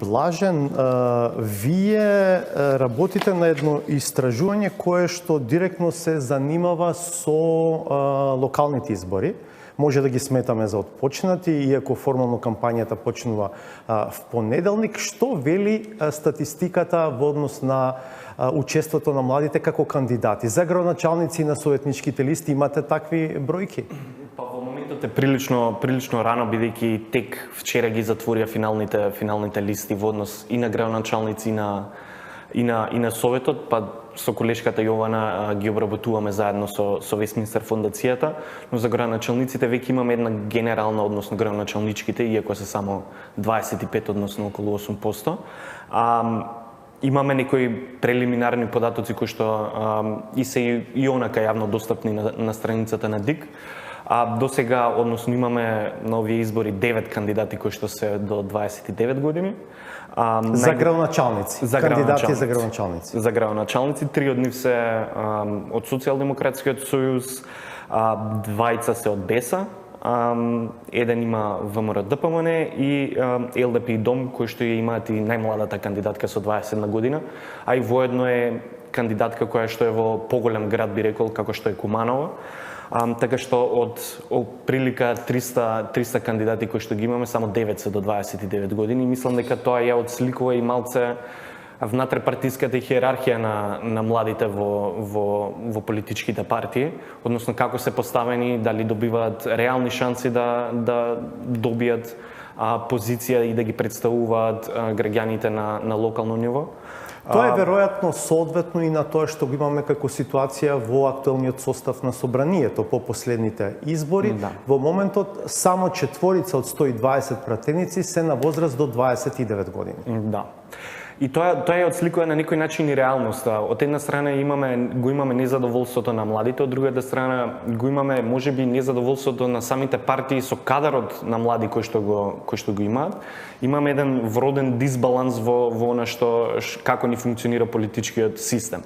Блажен, вие работите на едно истражување кое што директно се занимава со локалните избори. Може да ги сметаме за отпочнати, иако формално кампањата почнува в понеделник. Што вели статистиката во однос на учеството на младите како кандидати? За градоначалници на советничките листи имате такви бројки? Во моментот е прилично рано, бидејќи тек вчера ги затворија финалните листи во однос и на градоначалници и на советот, па со колешката Јована ги обработуваме заедно со Вестминстер фондацијата, но за градоначалниците веќе имаме една генерална, односно градоначалничките, иако се само 25, односно околу 8%. Имаме некои прелиминарни податоци кои што и се и онака јавно достапни на страницата на ДИК. До сега, односно имаме на овие избори 9 кандидати кои што се до 29 години. За градоначалници. Кандидати за градоначалници. За градоначалници, 3 од нив се од Социјалдемократскиот сојуз, 2 се од БЕСА, еден има ВМРО-ДПМН и ЛДП и ДОМ, кои што ја имаат и најмладата кандидатка со 21 година, а и воедно е кандидатка која што е во поголем град, би рекол, како што е Куманово. Така што од прилика 300 кандидати кои што ги имаме, само 9 се до 29 години. Мислам дека тоа ја отсликува и малце внатре-партиската иерархија на младите во политичките партии, односно како се поставени, дали добиваат реални шанси да добијат позиција и да ги представуваат граѓаните на локално ниво. Тоа е веројатно соодветно и на тоа што го имаме како ситуација во актуелниот состав на собранието по последните избори. Да. Во моментот само 4 од 120 пратеници се на возраст до 29 години. Да. И тоа ја отсликува на некој начин и реалноста. Од една страна го имаме незадоволството на младите, од другата страна го имаме можеби незадоволството на самите партии со кадарот на млади кои што го имаат. Имаме еден вроден дисбаланс во она како ни функционира политичкиот систем.